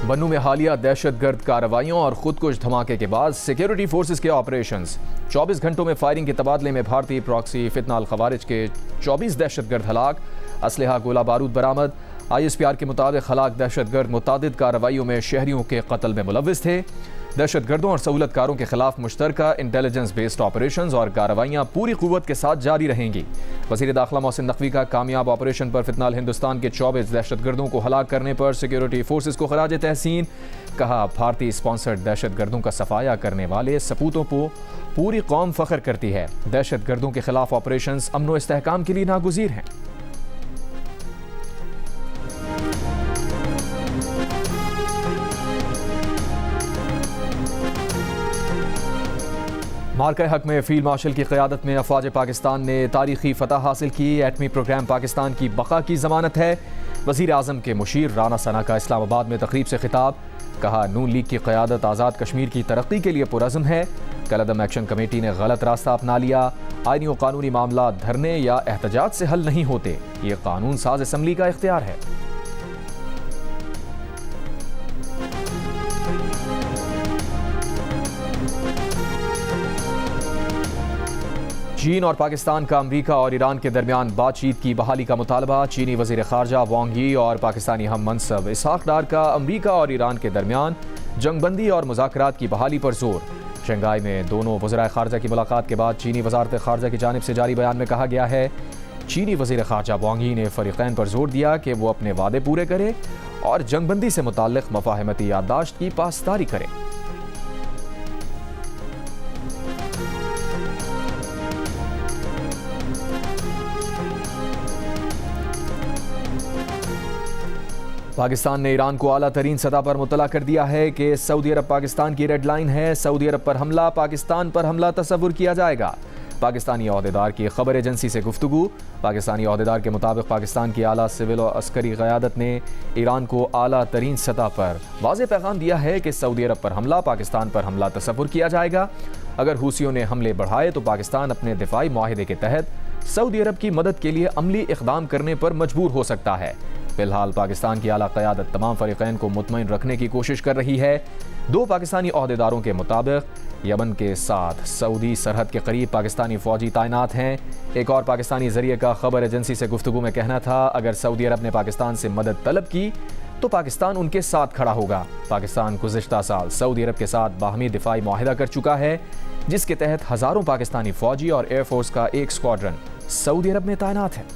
बन्नू में हालिया दहशतगर्द कार्रवाइयों और खुदकुश धमाके के बाद सिक्योरिटी फोर्सेस के ऑपरेशंस। 24 घंटों में फायरिंग के तबादले में भारतीय प्रॉक्सी फितना अल खवारिज के 24 दहशतगर्द हलाक, असलहा गोला बारूद बरामद। ISPR के मुताबिक हलाक दहशतगर्द मुतादिद कार्रवाइयों में शहरियों के कत्ल में मुलव्विस थे। दहशतगर्दों और सहूलतकारों के खिलाफ मुश्तरका इंटेलिजेंस बेस्ड ऑपरेशंस और कार्रवाइयाँ पूरी कुव्वत के साथ जारी रहेंगी। वज़ीर दाखिला मोहसिन नकवी का कामयाब ऑपरेशन पर फितनाल हिंदुस्तान के 24 दहशतगर्दों को हलाक करने पर सिक्योरिटी फोर्सेस को खराज तहसीन। कहा, भारतीय स्पॉन्सर्ड दहशतगर्दों का सफाया करने वाले सपूतों को पूरी कौम फख्र करती है। दहशतगर्दों के खिलाफ ऑपरेशंस अमन व इस्तेहकाम के लिए नागुज़ीर हैं। मार्का हक में फील्ड मार्शल की क़यादत में अफवाज पाकिस्तान ने तारीखी फतह हासिल की। एटमी प्रोग्राम पाकिस्तान की बका की ज़मानत है। वज़ीर आज़म के मुशीर राना सना का इस्लामाबाद में तकरीब से खिताब। कहा, नून लीग की क़यादत आज़ाद कश्मीर की तरक्की के लिए पुरज़्म है। कलअदम एक्शन कमेटी ने गलत रास्ता अपना लिया। आईनी और कानूनी मामला धरने या एहतजाज से हल नहीं होते, ये कानून साज असम्बली का इख्तियार है। चीन और पाकिस्तान का अमरीका और ईरान के दरमियान बातचीत की बहाली का मुतालबा। चीनी वज़ीर ख़ारजा वांग यी और पाकिस्तानी हम मनसब इसहाक डार का अमरीका और ईरान के दरमियान जंगबंदी और मुज़ाकरात की बहाली पर जोर। शंघाई में दोनों वज़ीर ख़ारजा की मुलाकात के बाद चीनी वज़ारत ख़ारजा की जानिब से जारी बयान में कहा गया है, चीनी वज़ीर ख़ारजा वांग यी ने फ़रीक़ैन पर जोर दिया कि वो अपने वादे पूरे करे और जंगबंदी से मुताल्लिक़ मफ़ाहिमती याददाश्त की पासदारी करे। पाकिस्तान ने ईरान को आला तरीन सतह पर मुतला कर दिया है कि सऊदी अरब पाकिस्तान की रेड लाइन है। सऊदी अरब पर हमला, पाकिस्तान पर हमला तस्वुर किया जाएगा। पाकिस्तानी ओहदेदार की खबर एजेंसी से गुफ्तगू। पाकिस्तानी ओहदेदार के मुताबिक पाकिस्तान की आला सिविल और अस्करी क़यादत ने ईरान को आला तरीन सतह पर वाज़ेह पैगाम दिया है कि सऊदी अरब पर हमला, पाकिस्तान पर हमला तस्वुर किया जाएगा। अगर हूसियों ने हमले बढ़ाए तो पाकिस्तान अपने दिफाई मुआहिदे के तहत सऊदी अरब की मदद के लिए अमली इक़दाम करने पर मजबूर हो सकता है। फिलहाल पाकिस्तान की आला क़यादत तमाम फ़रीक़ैन को मुतमईन रखने की कोशिश कर रही है। दो पाकिस्तानी ओहदेदारों के मुताबिक यमन के साथ सऊदी सरहद के करीब पाकिस्तानी फ़ौजी तैनात हैं। एक और पाकिस्तानी ज़रिए का खबर एजेंसी से गुफ्तगू में कहना था, अगर सऊदी अरब ने पाकिस्तान से मदद तलब की तो पाकिस्तान उनके साथ खड़ा होगा। पाकिस्तान गुज़िश्ता साल सऊदी अरब के साथ बाहमी दिफाई मुआहिदा कर चुका है, जिसके तहत हज़ारों पाकिस्तानी फ़ौजी और एयरफोर्स का एक स्क्वाड्रन सऊदी अरब में तैनात है।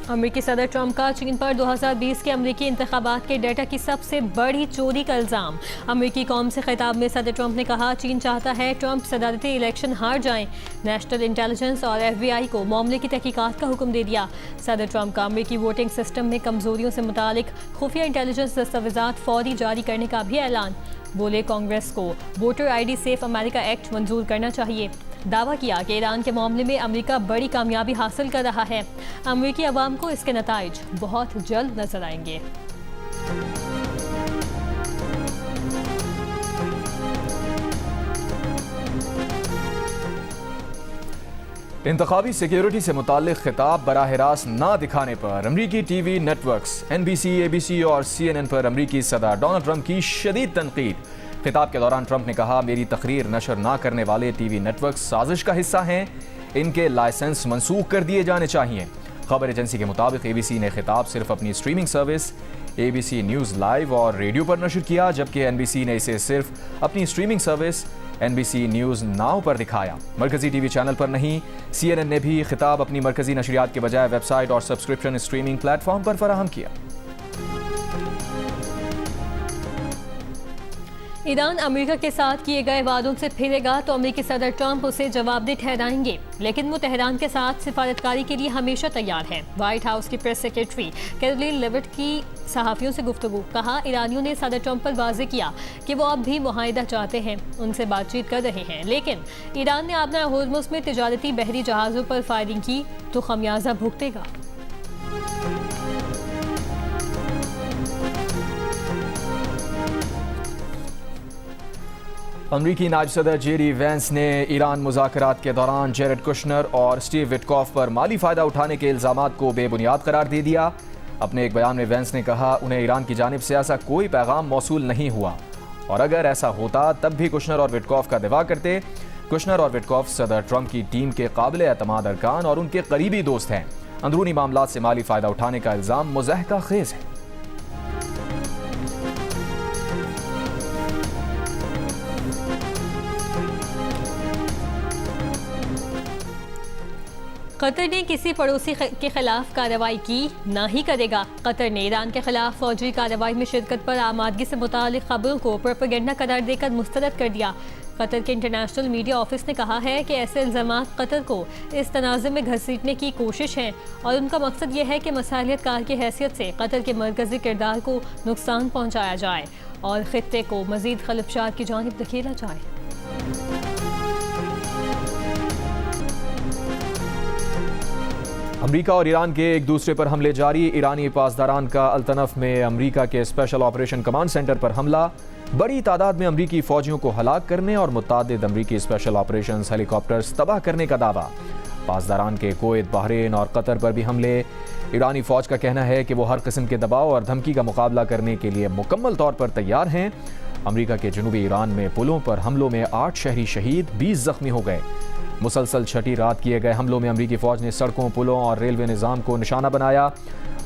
अमेरिकी सदर ट्रंप का चीन पर 2020 के अमेरिकी इंतखाबात के डेटा की सबसे बड़ी चोरी का इल्ज़ाम। अमेरिकी कौम से खिताब में सदर ट्रंप ने कहा, चीन चाहता है ट्रंप सदारती इलेक्शन हार जाएं। नेशनल इंटेलिजेंस और FBI को मामले की तहकीकात का हुक्म दे दिया। सदर ट्रंप का अमेरिकी वोटिंग सिस्टम में कमजोरियों से मुतालिक खुफिया इंटेलिजेंस दस्तावेजात फौरी जारी करने का भी ऐलान। बोले, कांग्रेस को voter ID safe America act मंजूर करना चाहिए। दावा किया कि ईरान के मामले में अमेरिका बड़ी कामयाबी हासिल कर रहा है। अमेरिकी अवाम को इसके नताइज बहुत जल्द नजर आएंगे। इंतखाबी सिक्योरिटी से मुताल्लिक़ खिताब बराह रास्त ना दिखाने पर अमरीकी TV नेटवर्क्स NBC, ABC और CNN पर अमरीकी सदर डोनाल्ड ट्रंप की शदीद तनकीद। खिताब के दौरान ट्रंप ने कहा, मेरी तकरीर नशर ना करने वाले TV नेटवर्क साजिश का हिस्सा हैं, इनके लाइसेंस मनसूख कर दिए जाने चाहिए। खबर एजेंसी के मुताबिक ABC ने खिताब सिर्फ अपनी streaming service ABC news live और रेडियो पर नशर किया, जबकि NBC ने इसे सिर्फ अपनी streaming service NBC news now पर दिखाया, मरकजी TV चैनल पर नहीं। CNN ने भी खिताब अपनी मरकजी नशरियात के बजाय वेबसाइट और सब्सक्रिप्शन स्ट्रीमिंग प्लेटफॉर्म पर फराहम किया। ईरान अमेरिका के साथ किए गए वादों से फिरेगा तो अमेरिकी सदर ट्रंप उसे जवाबदेह ठहराएंगे, लेकिन वो तेहरान के साथ सिफारतकारी के लिए हमेशा तैयार है। व्हाइट हाउस की प्रेस सेक्रेटरी कैरोलिन लेविट की सहाफ़ियों से गुफ्तगू। कहा, ईरानियों ने सदर ट्रंप पर वाज़ेह किया कि वो अब भी मुआहिदा चाहते हैं, उनसे बातचीत कर रहे हैं, लेकिन ईरान ने अपना होर्मुज़ में तिजारती बहरी जहाज़ों पर फायरिंग की तो खमियाजा भुगतेगा। अमरीकी नायब सदर जेडी वेंस ने ईरान मुज़ाकरात के दौरान जेरेड कुशनर और स्टीव विटकॉफ पर माली फ़ायदा उठाने के इल्ज़ामात को बेबुनियाद करार दे दिया। अपने एक बयान में वेंस ने कहा उन्हें ईरान की जानिब से ऐसा कोई पैगाम मौसूल नहीं हुआ और अगर ऐसा होता तब भी कुशनर और विटकॉफ का दिफा करते। कुशनर और विटकॉफ सदर ट्रंप की टीम के काबिल एतमाद अरकान और उनके करीबी दोस्त हैं। अंदरूनी मामलात से माली फ़ायदा उठाने का इल्ज़ाम मुज़हका खेज़ है। कतर ने किसी पड़ोसी के खिलाफ कार्रवाई की ना ही करेगा। कतर ने ईरान के खिलाफ फौजी कार्रवाई में शिरकत पर आमादगी से मुतालिक खबरों को प्रोपेगेंडा करार देकर मुस्तरद कर दिया। कतर के इंटरनेशनल मीडिया ऑफिस ने कहा है कि ऐसे इल्ज़ामात कतर को इस तनाज़ुर में घसीटने की कोशिश है और उनका मकसद यह है कि मसालियतकार की हैसियत से कतर के मरकज़ी किरदार को नुकसान पहुँचाया जाए और खित्ते को मज़ीद खलफशात की जानिब धकेला जाए। अमरीका और ईरान के एक दूसरे पर हमले जारी। ईरानी पासदारान का अल्तनफ में अमरीका के स्पेशल ऑपरेशन कमांड सेंटर पर हमला। बड़ी तादाद में अमरीकी फौजियों को हलाक करने और मुतादिद अमरीकी स्पेशल ऑपरेशन हेलीकॉप्टर्स तबाह करने का दावा। पासदारान के कुवैत, बहरीन और कतर पर भी हमले। ईरानी फौज का कहना है कि वो हर किस्म के दबाव और धमकी का मुकाबला करने के लिए मुकम्मल तौर पर तैयार हैं। अमरीका के जनूबी ईरान में पुलों पर हमलों में 8 शहरी शहीद, 20 जख्मी हो गए। मुसलसल छठी रात किए गए हमलों में अमरीकी फ़ौज ने सड़कों, पुलों और रेलवे निज़ाम को निशाना बनाया।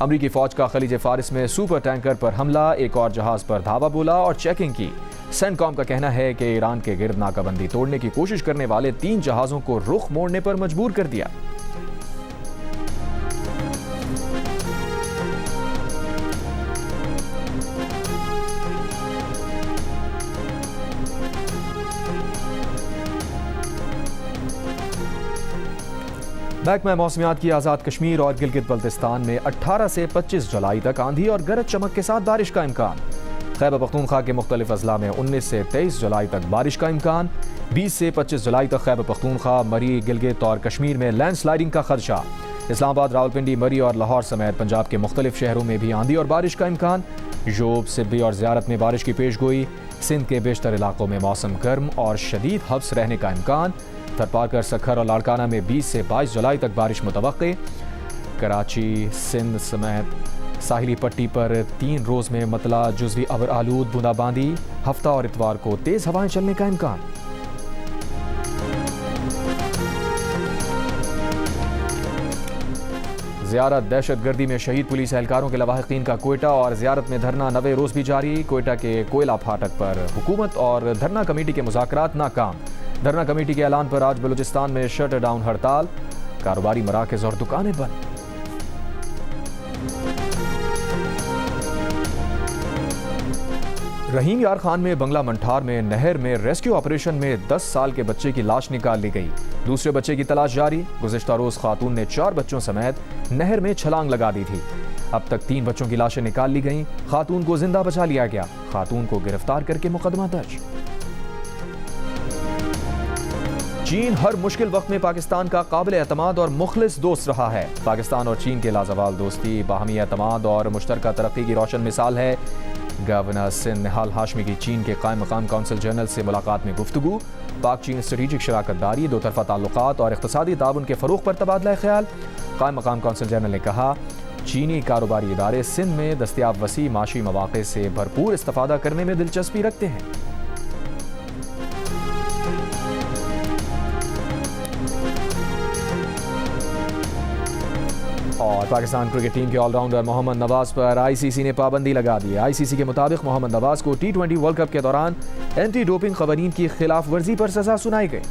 अमरीकी फ़ौज का खलीज फ़ारिस में सुपर टैंकर पर हमला, एक और जहाज़ पर धावा बोला और चेकिंग की। सेंटकॉम का कहना है कि ईरान के गिर्द नाकाबंदी तोड़ने की कोशिश करने वाले 3 जहाज़ों को रुख मोड़ने पर मजबूर कर दिया। महकमा मौसमियात की आज़ाद कश्मीर और गिलगित बल्तिस्तान में 18 से 25 जुलाई तक आंधी और गरज चमक के साथ बारिश का इम्कान। खैबर पख्तूनख्वा के मुख्तलिफ अजला में 19 से 23 जुलाई तक बारिश का इम्कान। 20 से 25 जुलाई तक खैबर पख्तूनख्वा, मरी, गिलगित और कश्मीर में लैंडस्लाइडिंग का खदशा। इस्लामाबाद, रावलपिंडी, मरी और लाहौर समेत पंजाब के मुख्तलिफ शहरों में भी आंधी और बारिश का इम्कान। जोब, सिब्बी और ज़ियारत में बारिश की पेशगोई। सिंध के बेशतर इलाकों में मौसम गर्म और शदीद हब्स रहने का इम्कान। थरपारकर, सखर और लाड़काना में 20 से 22 जुलाई तक बारिश मुतवक्के। कराची, सिंध समेत साहिली पट्टी पर 3 रोज़ में मतला जुज़वी अबर आलूद बूंदाबांदी। हफ्ता और इतवार को तेज़ हवाएं चलने का इम्कान। ज़ियारत, दहशतगर्दी में शहीद पुलिस एहलकारों के लवाहिकीन का कोयटा और ज़ियारत में धरना 90 रोज़ भी जारी। कोयटा के कोयला फाटक पर हुकूमत और धरना कमेटी के मुज़ाकरात नाकाम। धरना कमेटी के ऐलान पर आज बलूचिस्तान में शटर डाउन हड़ताल। कारोबारी मराकज़ और दुकानें बंद। रहीम यार खान में बंगला मंठार में नहर में रेस्क्यू ऑपरेशन में 10 साल के बच्चे की लाश निकाल ली गई। दूसरे बच्चे की तलाश जारी। गुज़िश्ता रोज खातून ने 4 बच्चों समेत नहर में छलांग लगा दी थी। अब तक 3 बच्चों की लाशें निकाल ली गईं। खातून को जिंदा बचा लिया गया। खातून को गिरफ्तार करके मुकदमा दर्ज। चीन हर मुश्किल वक्त में पाकिस्तान का काबिल एतमाद और मुखलिस दोस्त रहा है। पाकिस्तान और चीन के लाजवाल दोस्ती, बाहमी एतमाद और मुश्तरका तरक्की की रोशन मिसाल है। गवर्नर सिंध निहाल हाशमी की चीन के कायम मकाम कौंसल जनरल से मुलाकात में गुफ्तगू। पाक चीन स्ट्रेटेजिक शराकत दारी, 2 तरफा ताल्लुकात और इक़्तिसादी ताउन के फ़रोग़ पर तबादला ख्याल। कायम मकाम कौंसल जनरल ने कहा चीनी कारोबारी इदारे सिंध में दस्तियाब वसी माशी मौक़े से भरपूर इस्तिफ़ादा करने में दिलचस्पी रखते हैं। और पाकिस्तान क्रिकेट टीम के ऑलराउंडर मोहम्मद नवाज पर आईसीसी ने पाबंदी लगा दी है। आईसीसी के मुताबिक मोहम्मद नवाज को T20 वर्ल्ड कप के दौरान एंटी डोपिंग क़वानीन की खिलाफ वर्जी पर सजा सुनाई गई।